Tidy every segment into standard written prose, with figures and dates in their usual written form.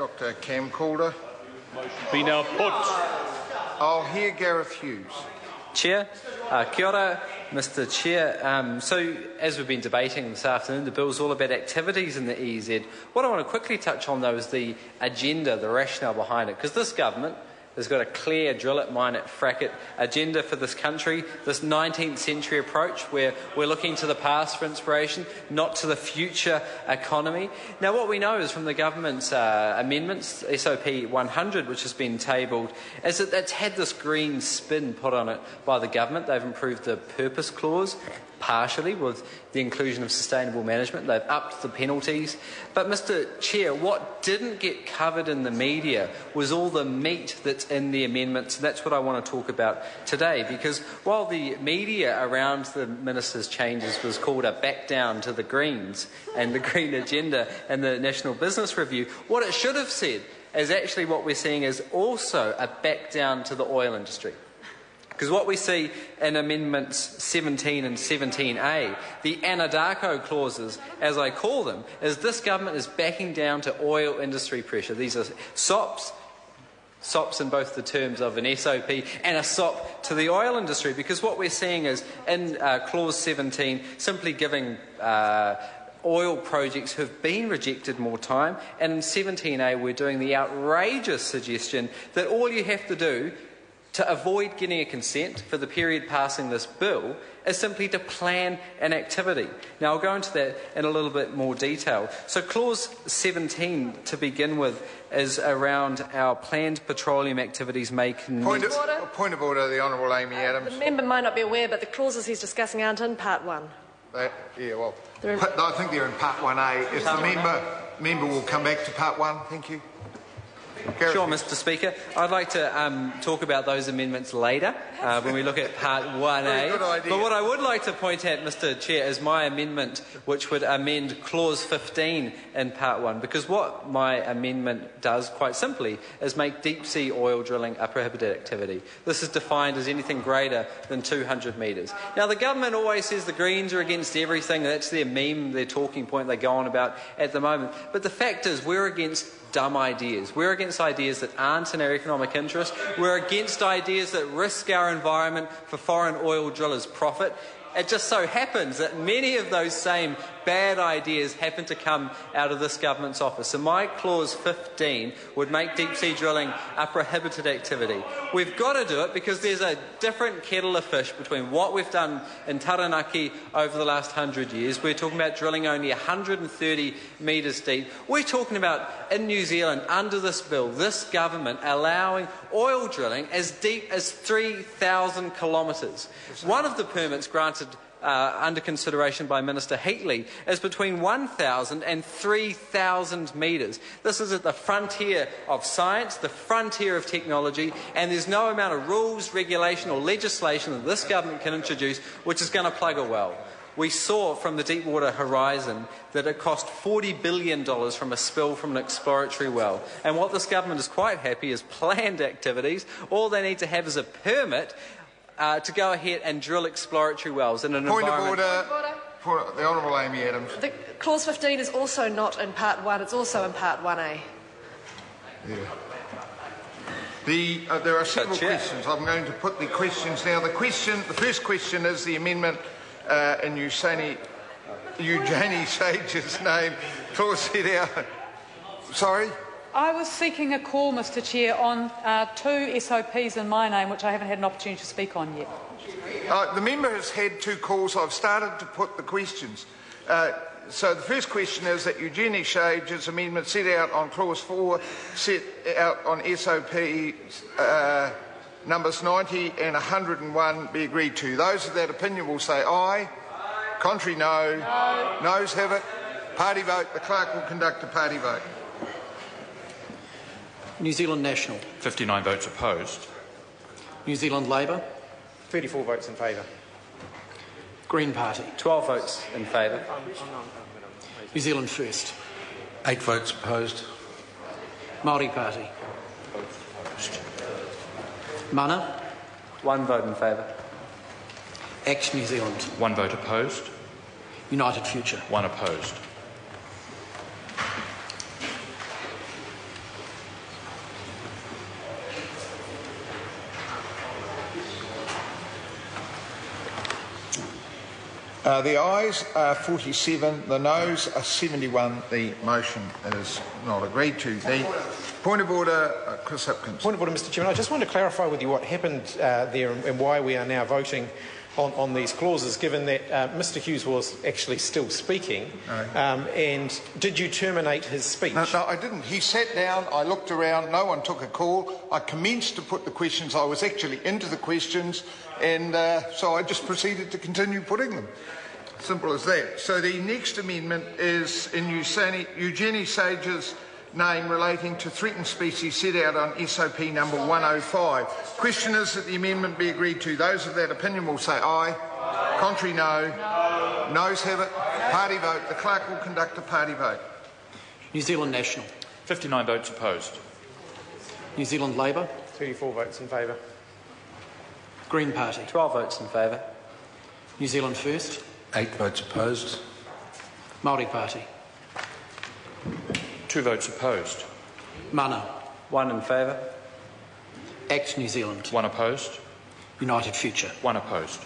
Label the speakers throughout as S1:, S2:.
S1: Dr. Cam Calder.
S2: Be now put.
S1: I'll hear Gareth Hughes.
S3: Chair, kia ora, Mr Chair. So, as we've been debating this afternoon, the bill is all about activities in the EZ. What I want to quickly touch on, though, is the agenda, the rationale behind it, because this government has got a clear drill it, mine it, frack it agenda for this country, this 19th century approach where we're looking to the past for inspiration, not to the future economy. Now, what we know is from the government's amendments, SOP 100, which has been tabled, is that that's had this green spin put on it by the government. They've improved the purpose clause partially with the inclusion of sustainable management. They've upped the penalties. But, Mr Chair, what didn't get covered in the media was all the meat that's in the amendments. And that's what I want to talk about today, because while the media around the Minister's changes was called a back down to the Greens and the Green Agenda and the National Business Review, what it should have said is actually what we're seeing is also a back down to the oil industry. Because what we see in Amendments 17 and 17A, the Anadarko clauses, as I call them, is this government is backing down to oil industry pressure. These are SOPs in both the terms of an SOP and a SOP to the oil industry, because what we're seeing is in Clause 17 simply giving oil projects who have been rejected more time, and in 17A we're doing the outrageous suggestion that all you have to do to avoid getting a consent for the period passing this bill is simply to plan an activity. Now, I'll go into that in a little bit more detail. So Clause 17, to begin with, is around our planned petroleum activities may
S1: Point of order, the Honourable Amy Adams.
S4: The member might not be aware, but the clauses he's discussing aren't in Part 1.
S1: Yeah, well, I think they're in Part 1A. If the member will come back to Part 1, thank you.
S3: Sure, Mr Speaker. I'd like to talk about those amendments later when we look at Part 1A. But what I would like to point out, Mr Chair, is my amendment which would amend Clause 15 in Part 1, because what my amendment does, quite simply, is make deep-sea oil drilling a prohibited activity. This is defined as anything greater than 200 metres. Now, the government always says the Greens are against everything. That's their meme, their talking point they go on about at the moment. But the fact is, we're against dumb ideas. We're against ideas that aren't in our economic interest. We're against ideas that risk our environment for foreign oil drillers' profit. It just so happens that many of those same bad ideas happen to come out of this government's office. So my Clause 15 would make deep-sea drilling a prohibited activity. We've got to do it because there's a different kettle of fish between what we've done in Taranaki over the last 100 years. We're talking about drilling only 130 metres deep. We're talking about, in New Zealand, under this bill, this government allowing oil drilling as deep as 3,000 kilometres. One of the permits granted under consideration by Minister Heatley is between 1,000 and 3,000 metres. This is at the frontier of science, the frontier of technology, and there's no amount of rules, regulation or legislation that this government can introduce which is going to plug a well. We saw from the Deepwater Horizon that it cost $40 billion from a spill from an exploratory well. And what this government is quite happy is planned activities. All they need to have is a permit to go ahead and drill exploratory wells in an environment...
S1: Point of order. The Honourable Amy Adams.
S4: The Clause 15 is also not in Part 1, it's also in Part 1A.
S1: Yeah. There are several questions. I'm going to put the questions now. The first question is the amendment in Eugenie Sage's name. Clause set out. Sorry?
S5: I was seeking a call, Mr Chair, on two SOPs in my name, which I haven't had an opportunity to speak on yet.
S1: The member has had two calls. I've started to put the questions. So the first question is that Eugenie Sage's amendment set out on Clause 4, set out on SOP numbers 90 and 101 be agreed to. Those of that opinion will say aye. Contrary, no. Noes have it. Party vote. The clerk will conduct a party vote.
S6: New Zealand National.
S2: 59 votes opposed.
S6: New Zealand Labour.
S7: 34 votes in favour.
S6: Green Party.
S3: 12 votes in favour.
S6: New Zealand First.
S8: 8 votes opposed.
S6: Māori Party. Mana.
S3: 1 vote in favour.
S6: Action New Zealand.
S2: 1 vote opposed.
S6: United Future.
S2: 1 opposed.
S1: The ayes are 47, the noes are 71. The motion is not agreed to. The point of order, Chris Hipkins.
S7: Point of order, Mr Chairman. I just want to clarify with you what happened there and why we are now voting on these clauses, given that Mr Hughes was actually still speaking. And did you terminate his speech?
S1: No, I didn't. He sat down, I looked around, no one took a call. I commenced to put the questions. I was actually into the questions, and so I just proceeded to continue putting them. Simple as that. So the next amendment is in Eugenie Sage's name relating to threatened species set out on SOP number 105. Question is that the amendment be agreed to. Those of that opinion will say aye. Contrary, no. Noes have it. Party vote. The clerk will conduct a party vote.
S6: New Zealand National.
S2: 59 votes opposed.
S6: New Zealand Labour.
S7: 34 votes in favour.
S6: Green Party.
S3: 12 votes in favour.
S6: New Zealand First.
S8: 8 votes opposed.
S6: Māori Party.
S2: 2 votes opposed.
S6: Mana.
S3: 1 in favour.
S6: Act New Zealand.
S2: 1 opposed.
S6: United Future.
S2: 1 opposed.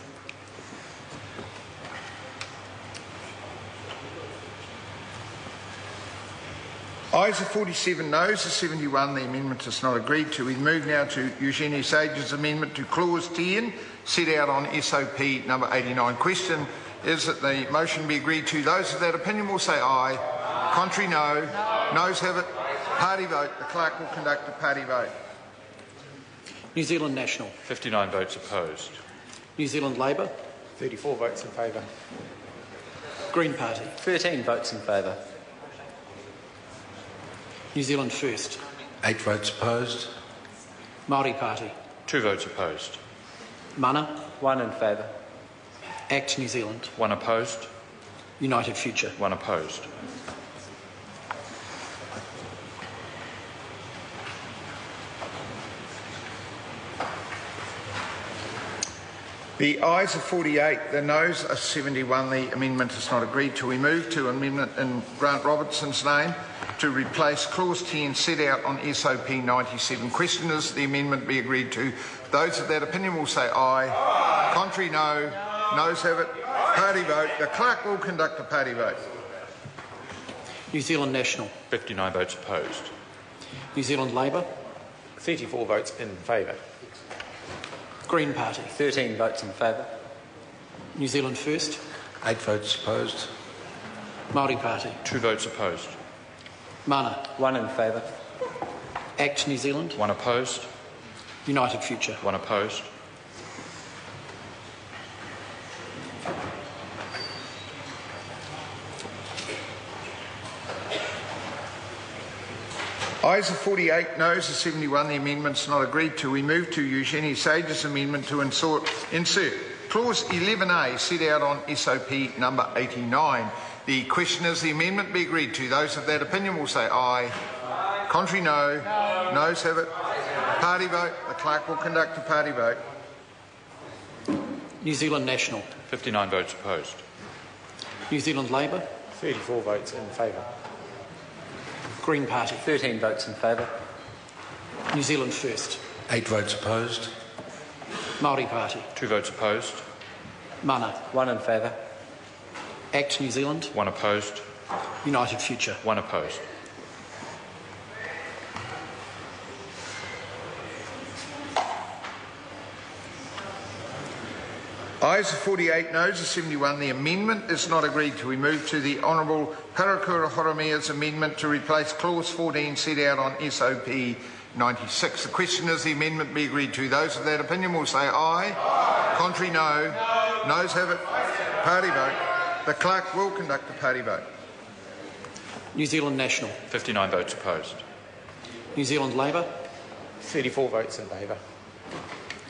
S1: Ayes are 47, noes are 71. The amendment is not agreed to. We move now to Eugenie Sage's amendment to clause 10, set out on SOP number 89. Question is that the motion be agreed to. Those of that opinion will say aye. Contrary, no. Noes have it. Party vote. The clerk will conduct a party vote.
S6: New Zealand National.
S2: 59 votes opposed.
S6: New Zealand Labour.
S7: 34 votes in favour.
S6: Green Party.
S3: 13 votes in favour.
S6: New Zealand First.
S8: 8 votes opposed.
S6: Māori Party.
S2: 2 votes opposed.
S6: Mana.
S3: 1 in favour.
S6: Act New Zealand.
S2: 1 opposed.
S6: United Future.
S2: 1 opposed.
S1: The ayes are 48, the noes are 71. The amendment is not agreed to. We move to amendment in Grant Robertson's name to replace clause 10 set out on SOP 97. Question is the amendment be agreed to. Those of that opinion will say aye. Contrary, no. Noes have it. Party vote. The clerk will conduct a party vote.
S6: New Zealand National.
S2: 59 votes opposed.
S6: New Zealand Labour.
S7: 34 votes in favour.
S6: Green Party.
S3: 13 votes in favour.
S6: New Zealand First.
S8: 8 votes opposed.
S6: Māori Party.
S2: 2 votes opposed.
S6: Mana.
S3: 1 in favour.
S6: Act New Zealand.
S2: 1 opposed.
S6: United Future.
S2: 1 opposed.
S1: Ayes are 48, noes are 71. The amendment is not agreed to. We move to Eugenie Sage's amendment to insert clause 11A set out on SOP number 89. The question is the amendment be agreed to. Those of that opinion will say aye. Contrary, no. Noes have it. Party vote. The clerk will conduct a party vote.
S6: New Zealand National.
S2: 59 votes opposed.
S6: New Zealand Labour.
S7: 34 votes in favour.
S6: Green Party.
S3: 13 votes in favour.
S6: New Zealand First.
S8: 8 votes opposed.
S6: Māori Party.
S2: 2 votes opposed.
S6: Mana.
S3: 1 in favour.
S6: Act New Zealand.
S2: 1 opposed.
S6: United Future.
S2: 1 opposed.
S1: Ayes are 48, noes are 71. The amendment is not agreed to. We move to the Honourable Parakura Horomia's amendment to replace clause 14 set out on SOP 96. The question is the amendment be agreed to. Those of that opinion will say aye. Contrary, no. Noes have it. Party vote. The clerk will conduct a party vote.
S6: New Zealand National.
S2: 59 votes opposed.
S6: New Zealand Labour.
S7: 34 votes in favour.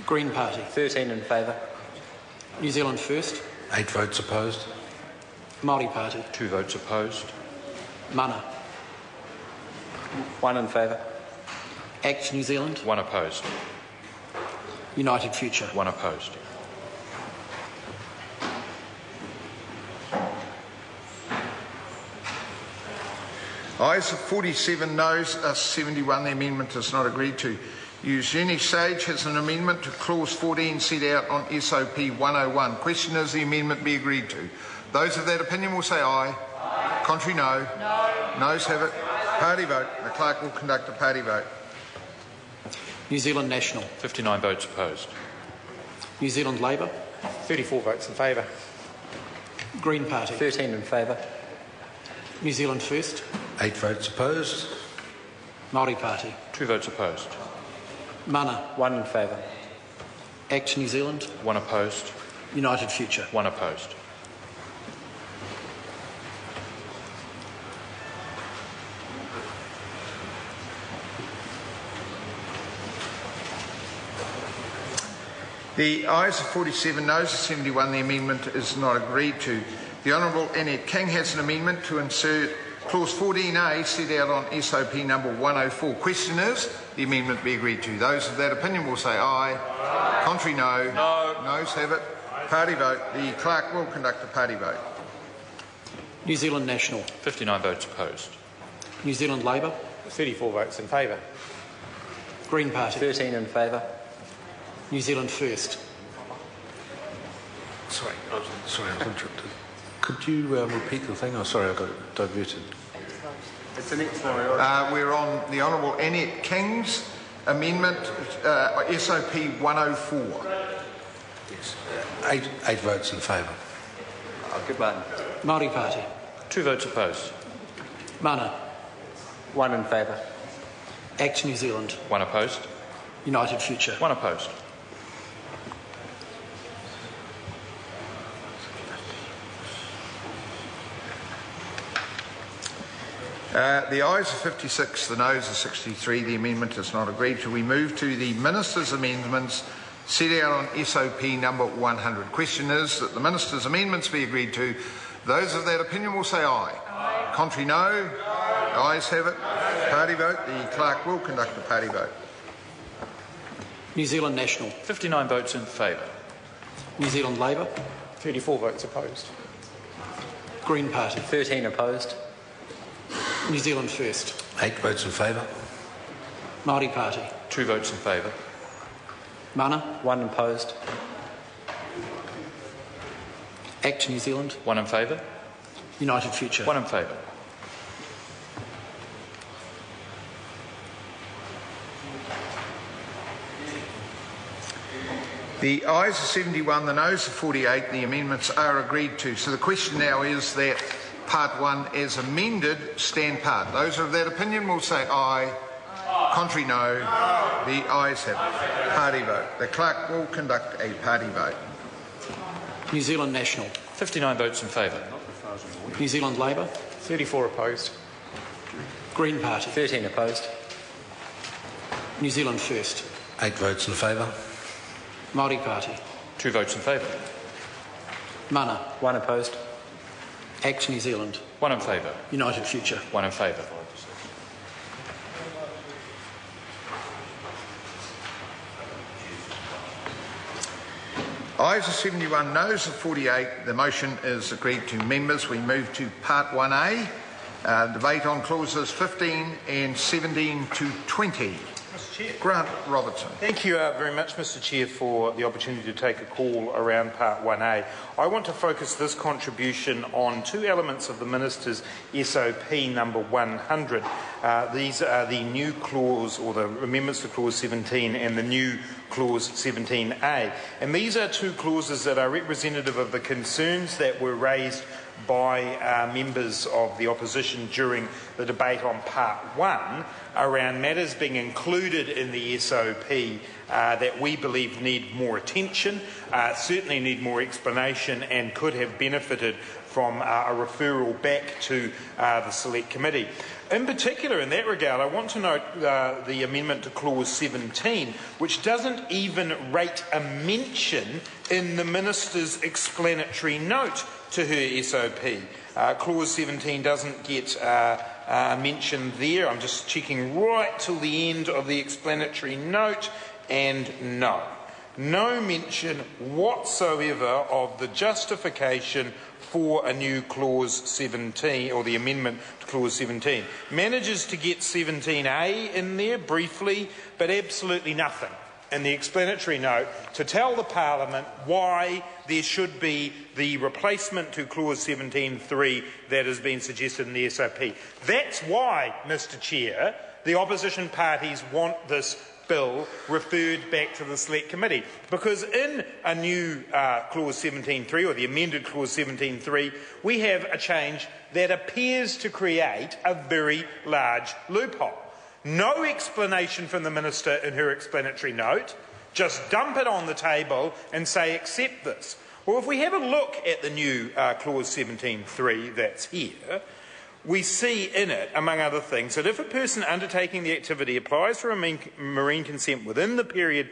S6: Green Party.
S3: 13 in favour.
S6: New Zealand First.
S8: 8 votes opposed.
S6: Māori Party.
S2: 2 votes opposed.
S6: Mana.
S3: 1 in favour.
S6: Act New Zealand.
S2: 1 opposed.
S6: United Future.
S2: 1 opposed.
S1: Ayes are 47, noes are 71. The amendment is not agreed to. Eugenie Sage has an amendment to clause 14 set out on SOP 101. Question is the amendment be agreed to. Those of that opinion will say aye. Aye. Contrary, no. No. Noes have it. Party vote. The clerk will conduct a party vote.
S6: New Zealand National.
S2: 59 votes opposed.
S6: New Zealand Labour.
S7: 34 votes in favour.
S6: Green Party.
S3: 13 in favour.
S6: New Zealand First.
S8: 8 votes opposed.
S6: Māori Party.
S2: 2 votes opposed.
S6: Mana.
S3: 1 in favour.
S6: Act New Zealand.
S2: 1 opposed.
S6: United Future.
S2: 1 opposed.
S1: The ayes are 47, noes are 71. The amendment is not agreed to. The Honourable Annette King has an amendment to insert clause 14A set out on SOP number 104. Question is the amendment be agreed to. Those of that opinion will say aye. Aye. Contrary, no. No. Noes have it. Party vote. The clerk will conduct a party vote.
S6: New Zealand National.
S2: 59 votes opposed.
S6: New Zealand Labour.
S7: 34 votes in favour.
S6: Green Party.
S3: 13 in favour.
S6: New Zealand First.
S8: Sorry, I was interrupted. Could you repeat the thing? Oh, sorry, I got diverted.
S3: It's the next one.
S1: We're on the Honourable Annette King's amendment, SOP 104.
S8: Yes. 8 votes in favour.
S3: Oh, good one.
S6: Māori Party.
S2: 2 votes opposed.
S6: Mana.
S3: 1 in favour.
S6: Act New Zealand.
S2: 1 opposed.
S6: United Future.
S2: 1 opposed.
S1: The ayes are 56, the noes are 63. The amendment is not agreed to. We move to the Minister's amendments set out on SOP number 100. Question is that the Minister's amendments be agreed to. Those of that opinion will say aye. Aye. Contrary, no. The ayes have it. Party vote. The clerk will conduct a party vote.
S6: New Zealand National.
S2: 59 votes in favour.
S6: New Zealand Labour.
S7: 34 votes opposed.
S6: Green Party.
S3: 13 opposed.
S6: New Zealand First.
S8: 8 votes in favour.
S6: Māori Party.
S2: 2 votes in favour.
S6: Mana.
S3: 1 opposed.
S6: Act New Zealand.
S2: 1 in favour.
S6: United Future.
S2: 1 in favour.
S1: The ayes are 71, the noes are 48. The amendments are agreed to. So the question now is that Part 1 as amended stand part. Those of that opinion will say aye. Contrary, no. The ayes have it. Party vote. The clerk will conduct a party vote.
S6: New Zealand National.
S2: 59 votes in favour.
S6: New Zealand Labour.
S7: 34 opposed.
S6: Green Party.
S3: 13 opposed.
S6: New Zealand First.
S8: 8 votes in favour.
S6: Māori Party.
S2: 2 votes in favour.
S6: Mana.
S3: 1 opposed.
S6: Act New Zealand.
S2: 1 in favour.
S6: United Future.
S2: 1 in favour.
S1: Ayes are 71, noes are 48. The motion is agreed to. Members, we move to Part 1A, debate on clauses 15 and 17 to 20. Grant Robertson.
S9: Thank you very much, Mr. Chair, for the opportunity to take a call around Part 1A. I want to focus this contribution on 2 elements of the Minister's SOP number 100. These are the new clause, or the amendments to clause 17 and the new clause 17A. And these are 2 clauses that are representative of the concerns that were raised by members of the opposition during the debate on Part 1 around matters being included in the SOP that we believe need more attention, certainly need more explanation, and could have benefited from a referral back to the Select Committee. In particular, in that regard, I want to note the amendment to Clause 17, which doesn't even rate a mention in the Minister's explanatory note to her SOP. Clause 17 doesn't get mentioned there. I'm just checking right till the end of the explanatory note, and no mention whatsoever of the justification for a new Clause 17, or the amendment to Clause 17. Manages to get 17A in there briefly, but absolutely nothing in the explanatory note to tell the Parliament why there should be the replacement to Clause 17.3 that has been suggested in the SOP. That's why, Mr Chair, the opposition parties want this bill referred back to the Select Committee, because in a new Clause 17.3, or the amended Clause 17.3, we have a change that appears to create a very large loophole. No explanation from the Minister in her explanatory note, just dump it on the table and say accept this. Well, if we have a look at the new Clause 17.3 that's here, we see in it, among other things, that if a person undertaking the activity applies for a marine consent within the period